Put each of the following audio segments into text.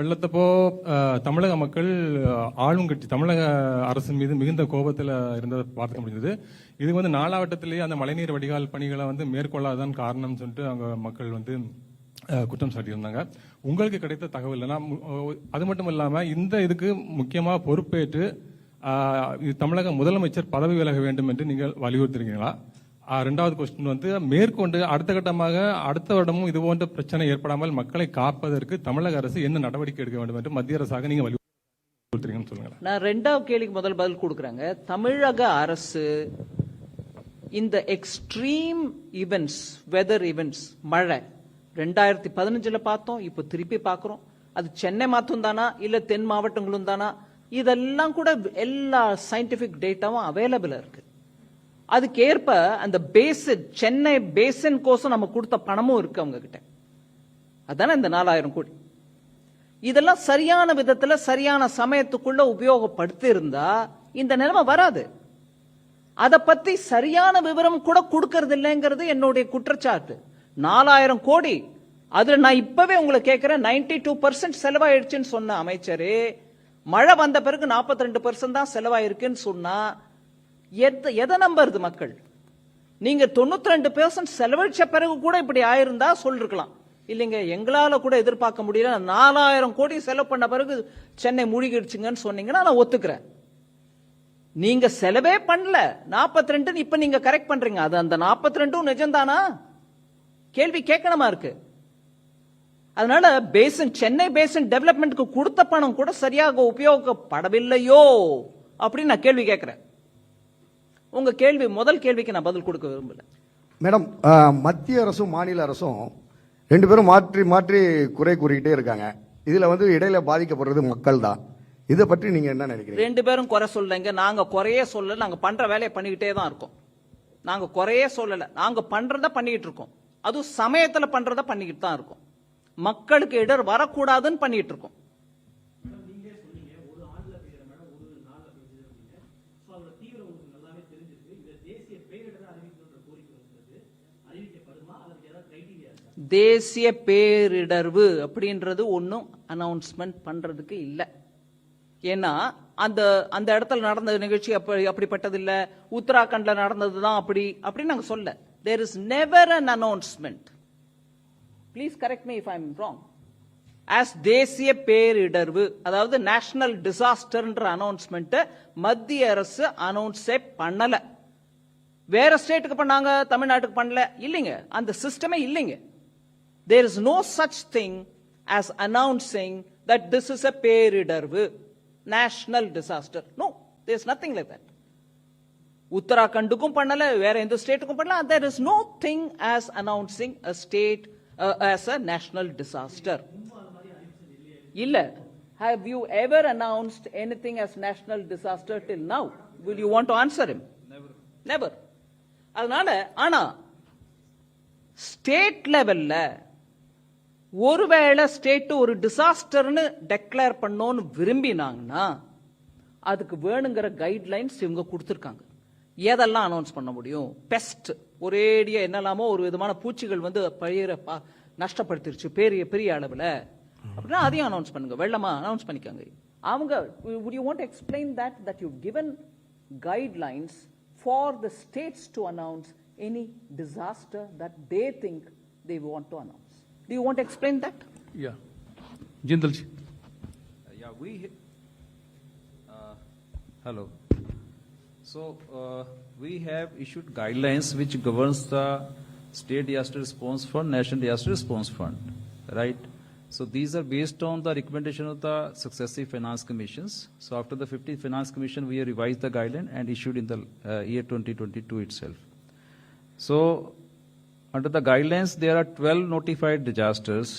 வெள்ளத்தப்போ தமிழக மக்கள் ஆளும் கட்சி தமிழக அரசு மீது மிகுந்த கோபத்தில் இருந்ததை பார்க்க முடிஞ்சது. இது வந்து நாளாவட்டத்திலேயே அந்த மழைநீர் வடிகால் பணிகளை வந்து மேற்கொள்ளாதான் காரணம் சொல்லிட்டு அவங்க மக்கள் வந்து குற்றம் சாட்டியிருந்தாங்க. உங்களுக்கு கிடைத்த தகவல் அது மட்டும் இல்லாம இந்த இதுக்கு முக்கியமா பொறுப்பேற்று தமிழக முதலமைச்சர் பதவி விலக வேண்டும் என்று நீங்கள் வலியுறுத்திருக்கீங்களா? ரெண்டாவது கொஸ்டின் வந்து மேற்கொண்டு அடுத்த கட்டமாக அடுத்த வருடமும் இது போன்ற பிரச்சனை ஏற்படாமல் மக்களை காப்பதற்கு தமிழக அரசு என்ன நடவடிக்கை எடுக்க வேண்டும் என்று மத்திய அரசாக நீங்க வலியுறுத்துறீங்கன்னு சொல்லுங்க. நான் ரெண்டாவது கேள்விக்கு முதல் பதில் கொடுக்குறாங்க. தமிழக அரசு இந்த எக்ஸ்ட்ரீம் இவெண்ட்ஸ், வெதர் இவெண்ட்ஸ், மழை 2015 பார்த்தோம், இப்போ திருப்பி பார்க்கிறோம். அது சென்னை மாத்தம் தானா இல்ல தென் மாவட்டங்களும் தானா, இதெல்லாம் கூட எல்லா சயின்டிபிக் டேட்டாவும் அவைலபிளா இருக்கு. அதுக்கேற்ப அந்த பேசின், சென்னை பேசின் கோசம் நம்ம கொடுத்த பணமும் இருக்கு அவங்க கிட்ட. அதானே இந்த 4000 கோடி. இதெல்லாம் சரியான விதத்துல சரியான சமயத்துக்குள்ள உபயோகப்படுத்தி இருந்தா இந்த நிலைமை வராது. அத பத்தி சரியான விவரம் கூட கொடுக்கறது இல்லைங்கிறது என்னுடைய குற்றச்சாட்டு. 4000 கோடி, அதுல நான் இப்பவே உங்களை கேட்கிறேன், 92% செலவாயிடுச்சுன்னு சொன்ன அமைச்சரே, மழை வந்த பிறகு 42% தான் செலவாயிருக்குன்னு சொன்னா எதை நம்புறது மக்கள்? நீங்க 92% செலவழிச்ச பிறகு கூட இப்படி ஆயிருந்தா சொல்லிருக்கலாம். இல்லைங்க, எங்களால கூட எதிர்பார்க்க முடியல, 4000 கோடி செலவு பண்ண பிறகு சென்னை மூழ்கிடுச்சுங்கன்னு சொன்னீங்கன்னா நான் ஒத்துக்கிறேன். நீங்க செலவே பண்ணல, 42 இப்ப நீங்க கரெக்ட் பண்றீங்க. அது அந்த 42 நிஜம்தானா? கேள்வி கேட்கணுமா இருக்கு. அதனால பேசின், சென்னை பேசின் டெவலப்மெண்ட்க்கு கொடுத்த பணம் கூட சரியாக உபயோகப்படவில்லையோ அப்படின்னு நான் கேள்வி கேட்கிறேன். உங்க கேள்வி, முதல் கேள்விக்கு நான் பதில் கொடுக்க விரும்பல. மேடம், மத்திய அரசும் மாநில அரசும் ரெண்டு பேரும் மாற்றி மாற்றி குறை கூறிக்கிட்டே இருக்காங்க. இதுல வந்து இடையில பாதிக்கப்படுறது மக்கள் தான். இதை பற்றி நீங்க என்ன நினைக்கிறீங்க? ரெண்டு பேரும் குறை சொல்லலைங்க, நாங்க குறையே சொல்லல. நாங்க பண்ற வேலையை பண்ணிக்கிட்டே தான் இருக்கோம். நாங்க குறையே சொல்லல, நாங்க பண்றத பண்ணிட்டு இருக்கோம். அதுவும் சமயத்துல பண்றத பண்ணிக்கிட்டு தான் இருக்கோம். மக்களுக்கு இடர் வரக்கூடாதுன்னு பண்ணிட்டு இருக்கோம். தேசிய பேரிடர்வு அப்படின்றது ஒன்னும் அனௌன்ஸ்மெண்ட் பண்றதுக்கு இல்ல. ஏன்னா அந்த அந்த இடத்துல நடந்த நிகழ்ச்சி அப்படிப்பட்டது இல்ல, உத்தராகண்ட்ல நடந்ததுதான் அப்படி நாங்க சொல்ல. There is never an announcement. Please correct me if I am wrong. As தேசிய பேரிடர்வு, அதாவது நேஷனல் டிசாஸ்டர்ன்ற அனௌன்ஸ்மெண்ட் மத்திய அரசு அனௌன்ஸே பண்ணல. வேற ஸ்டேட்டுக்கு பண்ணாங்க, தமிழ்நாட்டுக்கு பண்ணல. இல்லைங்க, அந்த சிஸ்டமே இல்லைங்க. There is no such thing as announcing that this is a பேரிடர்வு, national disaster. No, there is nothing like that. உத்தராகண்டுக்கும் பண்ணல, வேற எந்த ஸ்டேட்டுக்கும் பண்ணல. There is no thing as announcing a state as a national disaster. இல்ல. Have you ever announced anything as national disaster till now? Will you want to answer him? Never. அதனால ஆனா state லெவல்ல ஒருவேளை state ஒரு டிசாஸ்டர்னு declare பண்ணோன்னு விரும்பினாங்கன்னா அதுக்கு வேணுங்கிற guidelines இவங்க கொடுத்துருக்காங்க. எதெல்லாம் அனௌன்ஸ் பண்ண முடியும்? பெஸ்ட், ஒரேடியா என்னெல்லாமோ ஒரு விதமான பூச்சிகள் வந்து பயிரை நஷ்டப்படுத்திருச்சு பெரிய பெரிய அளவில் அப்படின்னா அதையும் அனௌன்ஸ் பண்ணுங்க. வெள்ளமா அனௌன்ஸ் பண்ணிக்காங்க. அவங்க would you want to explain that you've given guidelines for the states to announce any disaster that they think they want to announce? Do you want to explain that? Yeah. Jindal ji. Yeah, hello. So we have issued guidelines which governs the State Disaster Response Fund, National Disaster Response Fund, right? So these are based on the recommendation of the successive finance commissions. So after the 15th Finance Commission, we have revised the guideline and issued in the year 2022 itself. So under the guidelines, there are 12 notified disasters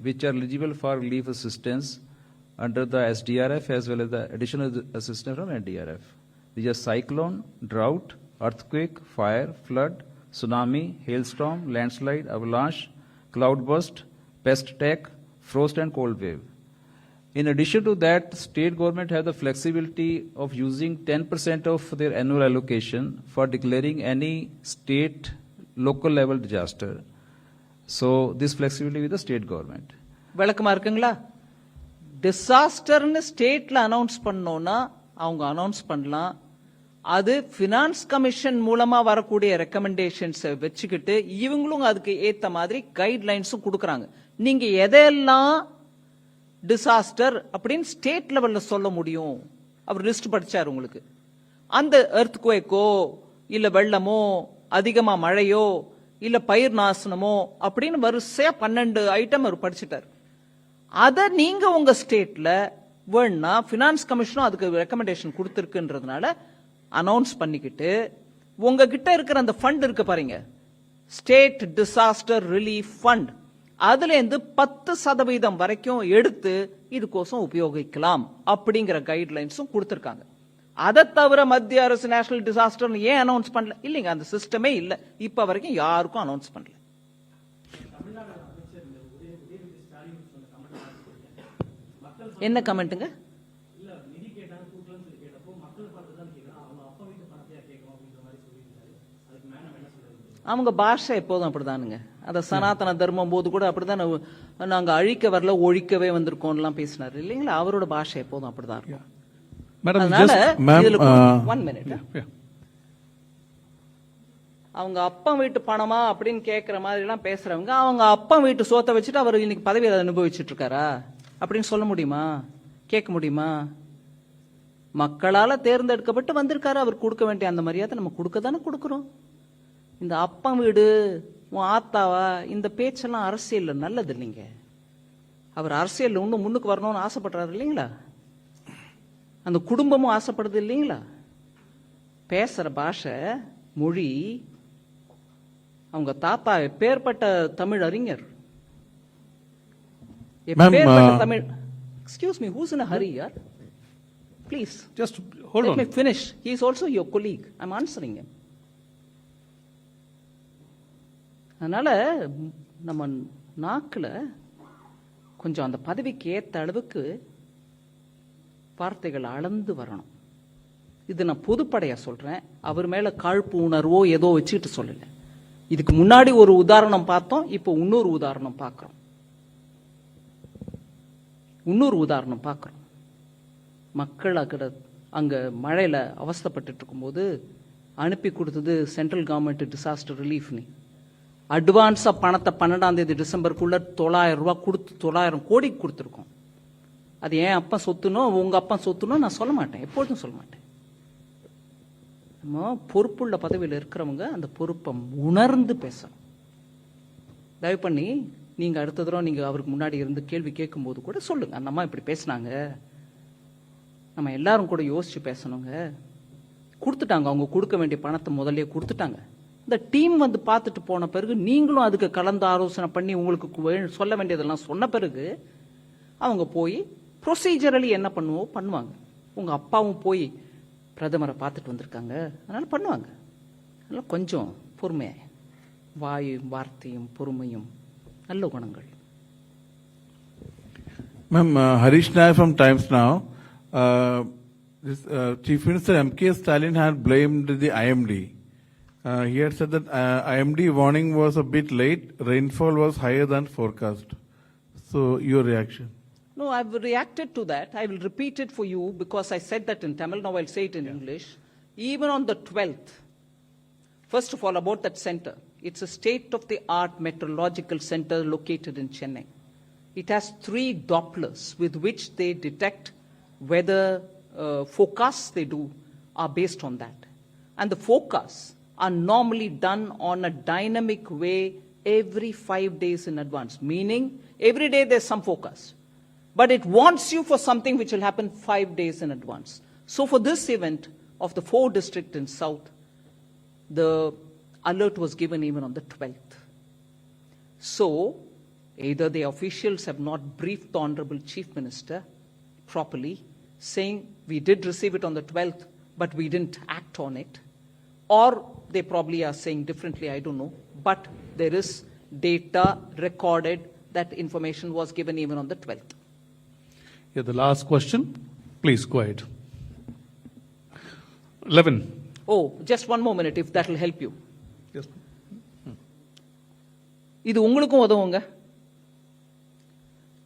which are eligible for relief assistance under the SDRF as well as the additional assistance from NDRF. These are cyclone, drought, earthquake, fire, flood, tsunami, hailstorm, landslide, avalanche, cloudburst, pest attack, frost and cold wave. In addition to that, state government has the flexibility of using 10% of their annual allocation for declaring any state local level disaster. So this flexibility with the state government. விளக்கமா இருக்குங்களா? டிசாஸ்டர்னு ஸ்டேட்ல announce பண்ணோம்னா அவங்க announce பண்ணலாம். அது finance commission மூலமா வரக்கூடிய recommendations வச்சுக்கிட்டு இவங்களும் அதுக்கு ஏத்த மாதிரி கைட்லைன்ஸும் கொடுக்கறாங்க. நீங்க எதெல்லாம் டிசாஸ்டர் அப்படின்னு ஸ்டேட் லெவல்ல சொல்ல முடியும்? அவர் லிஸ்ட் படிச்சார் உங்களுக்கு. அந்த எர்த்குவேக்கோ இல்ல வெள்ளமோ அதிகமா மழையோ இல்ல பயிர் நாசனமோ அப்படின்னு வரிசையா 12 ஐட்டம் அவர் படிச்சுட்டார். அத நீங்க உங்க ஸ்டேட்ல வேணா பினான்ஸ் கமிஷனும் அதுக்கு ரெக்கமெண்டேஷன் கொடுத்திருக்குன்றதுனால அனௌன்ஸ் பண்ணிக்கிட்டு உங்ககிட்ட இருக்கிற அந்த ஃபண்ட் இருக்கு பாருங்க, ஸ்டேட் டிசாஸ்டர் ரிலீஃப் ஃபண்ட், அதுல இருந்து 10% வரைக்கும் எடுத்து இதுக்கோசம் உபயோகிக்கலாம் அப்படிங்கிற கைட்லைன்ஸும் கொடுத்திருக்காங்க. அதை தவிர மத்திய அரசு நேஷனல் டிசாஸ்டர் ஏன் அனௌன்ஸ் பண்ணல? இல்லைங்க, அந்த சிஸ்டமே இல்ல, இப்ப வரைக்கும் யாருக்கும் அனௌன்ஸ் பண்ணல. என்ன கமெண்ட்டுங்க? அவங்க பாஷை எப்போதும் அப்படிதானுங்க. அந்த சனாதன தர்மம் போது கூட அப்படிதான் நாங்க அழிக்க வரல ஒழிக்கவே வந்திருக்கோம்லாம் பேசினாரு இல்லைங்களா? அவரோட பாஷை எப்போதும் அப்படிதான் இருக்கும். Madam, அதனால just, ma'am, இதுல 1 minute. yeah. அவங்க அப்பா வீட்டு பணமா அப்படின்னு கேட்கிற மாதிரி எல்லாம் பேசுறவங்க அவங்க அப்பா வீட்டு சோத்தை வச்சுட்டு அவர் இன்னைக்கு பதவியை அனுபவிச்சுட்டு இருக்காரா அப்படின்னு சொல்ல முடியுமா? கேட்க முடியுமா? மக்களால தேர்ந்தெடுக்கப்பட்டு வந்திருக்காரு, அவர் கொடுக்க வேண்டிய அந்த மரியாதை நம்ம கொடுக்க தானே கொடுக்கிறோம். இந்த அப்பா வீடு உன் ஆத்தாவா இந்த பேச்செல்லாம் அரசியல் நல்லது இல்லைங்க. அவர் அரசியல் இன்னும் முன்னுக்கு வரணும்னு ஆசைப்படுறாரு இல்லைங்களா? அந்த குடும்பமும் ஆசைப்படுது இல்லைங்களா? பேசுற பாஷை மொழி, அவங்க தாத்தா எப்பேற்பட்ட தமிழ் அறிஞர், எப்பேற்பட்ட Tamil. Excuse me, whose in a hurry, yaar? Please. Just hold Let on. me finish. He is also your colleague. I'm answering him. அதனால நம்ம நாக்குல கொஞ்சம் அந்த பதவிக்கு ஏத்த அளவுக்கு வார்த்தைகள் அளந்து வரணும். இது நான் பொதுப்படையா சொல்றேன், அவர் மேல காழ்ப்பு உணர்வோ ஏதோ வச்சுக்கிட்டு சொல்லல. இதுக்கு முன்னாடி ஒரு உதாரணம் பார்த்தோம், இப்போ இன்னொரு உதாரணம் பார்க்கிறோம். மக்கள் அங்க மழையில அவஸ்தைப்பட்டு இருக்கும்போது அனுப்பி கொடுத்தது சென்ட்ரல் கவர்மெண்ட் டிசாஸ்டர் ரிலீஃப்னு. அட்வான்ஸா பணத்தை 12ஆம் தேதி டிசம்பருக்குள்ள 900 ரூபாய் கொடுத்து 900 கோடி கொடுத்துருக்கோம். அது ஏன் அப்பா சொத்துனோ உங்க அப்பா சொத்துனோ நான் சொல்ல மாட்டேன், எப்பொழுதும் சொல்ல மாட்டேன். நம்ம பொறுப்புள்ள பதவியில் இருக்கிறவங்க அந்த பொறுப்பை உணர்ந்து பேசணும். தயவு பண்ணி நீங்க அடுத்த தடவை நீங்க அவருக்கு முன்னாடி இருந்து கேள்வி கேட்கும் போது கூட சொல்லுங்க, அந்த அம்மா இப்படி பேசினாங்க, நம்ம எல்லாரும் கூட யோசிச்சு பேசணுங்க. கொடுத்துட்டாங்க, அவங்க கொடுக்க வேண்டிய பணத்தை முதல்ல கொடுத்துட்டாங்க. இந்த டீம் வந்து பார்த்துட்டு போன பிறகு நீங்களும் அதுக்கு கலந்து ஆலோசனை பண்ணி உங்களுக்கு சொல்ல வேண்டியதெல்லாம் சொன்ன பிறகு அவங்க போய் ப்ரொசீஜரலி என்ன பண்ணுவாங்க. உங்க அப்பாவும் போய் பிரதமரை பார்த்துட்டு வந்திருக்காங்க, அதனால பண்ணுவாங்க. அதனால கொஞ்சம் பொறுமையா, வார்த்தையும் பொறுமையும் நல்ல குணங்கள். Ma'am, Harish Nair from Times Now. Chief Minister M.K. Stalin had blamed the IMD. He had said that IMD warning was a bit late, rainfall was higher than forecast. So, your reaction? No, I've reacted to that. I will repeat it for you because I said that in Tamil. Now I'll say it in English. Even on the 12th, first of all, about that center. It's a state-of-the-art meteorological center located in Chennai. It has 3 Dopplers with which they detect weather forecasts they do are based on that. And the forecasts are normally done on a dynamic way every 5 days in advance, meaning every day there's some forecast. But it warns you for something which will happen 5 days in advance. So for this event of the 4 districts in South, the alert was given even on the 12th. So either the officials have not briefed the Honorable Chief Minister properly, saying we did receive it on the 12th, but we didn't act on it, or they probably are saying differently, I don't know. But there is data recorded that information was given even on the 12th. Yeah, the last question. Please, go ahead. 11. Oh, just one more minute if that will help you. Yes. இது உங்களுக்கும் உதவுங்க.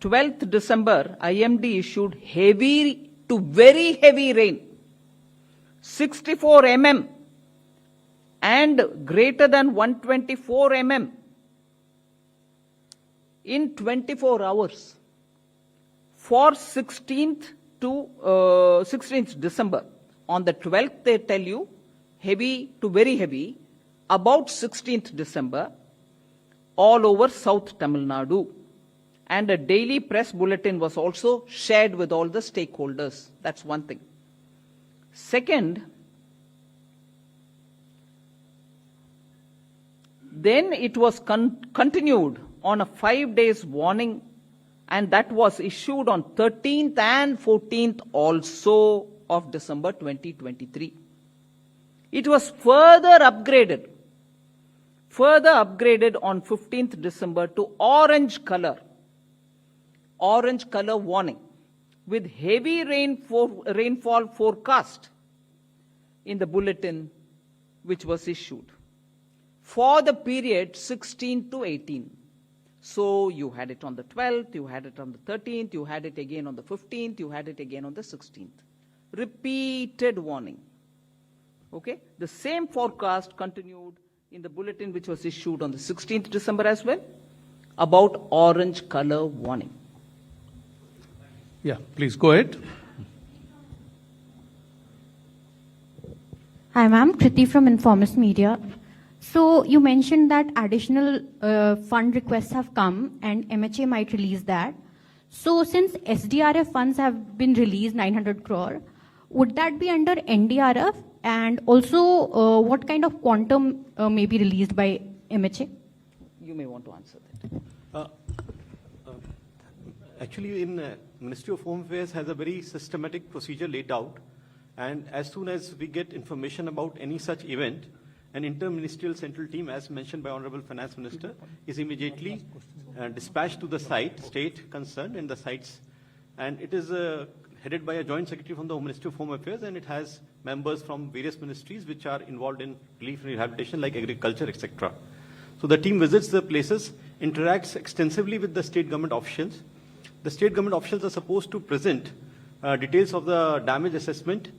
12th December, IMD issued heavy to very heavy rain, 64 mm and greater than 124 mm in 24 hours for 16th December. On the 12th, they tell you heavy to very heavy, about 16th December, all over South Tamil Nadu. And a daily press bulletin was also shared with all the stakeholders. That's one thing. Second, then it was continued on a 5 days warning, and that was issued on 13th and 14th also of December 2023. It was further upgraded on 15th December to orange color warning with heavy rainfall forecast in the bulletin which was issued for the period 16 to 18. So you had it on the 12th, you had it on the 13th, you had it again on the 15th, you had it again on the 16th. Repeated warning. Okay? The same forecast continued in the bulletin which was issued on the 16th December as well about orange color warning. Yeah, please go ahead. Hi, ma'am. Kriti from Informist Media. So you mentioned that additional fund requests have come and MHA might release that. So since SDRF funds have been released, 900 crore, would that be under NDRF? And also, what kind of quantum may be released by MHA? You may want to answer that. Actually, Ministry of Home Affairs has a very systematic procedure laid out, and as soon as we get information about any such event, an interministerial central team, as mentioned by Honorable Finance Minister, is immediately dispatched to the state concerned and the sites, and it is headed by a joint secretary from the Ministry of Home Affairs, and it has members from various ministries which are involved in relief and rehabilitation like agriculture, etc. So the team visits the places, interacts extensively with the state government officials. The state government officials are supposed to present details of the damage assessment,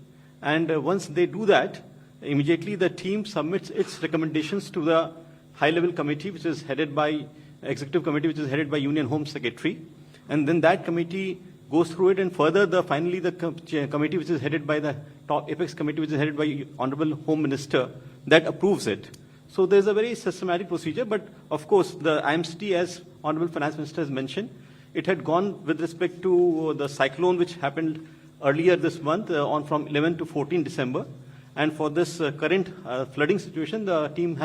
and once they do that, immediately the team submits its recommendations to the high-level committee, which is headed by executive committee, which is headed by Union Home Secretary, and then that committee goes through it, and further finally the committee, which is headed by the top Apex committee, which is headed by Honorable Home Minister, that approves it. So there's a very systematic procedure, but of course the IMCT, as Honorable Finance Minister has mentioned, it had gone with respect to the cyclone which happened earlier this month from 11 to 14 December. And for this current flooding situation, the team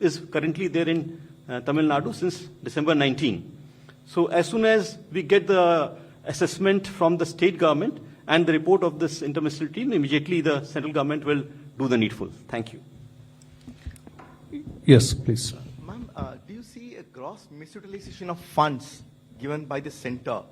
is currently there in Tamil Nadu since December 19. So as soon as we get the assessment from the state government and the report of this interministerial team, immediately the central government will do the needful. Thank you. Yes, please. Ma'am, do you see a gross misutilization of funds given by the center?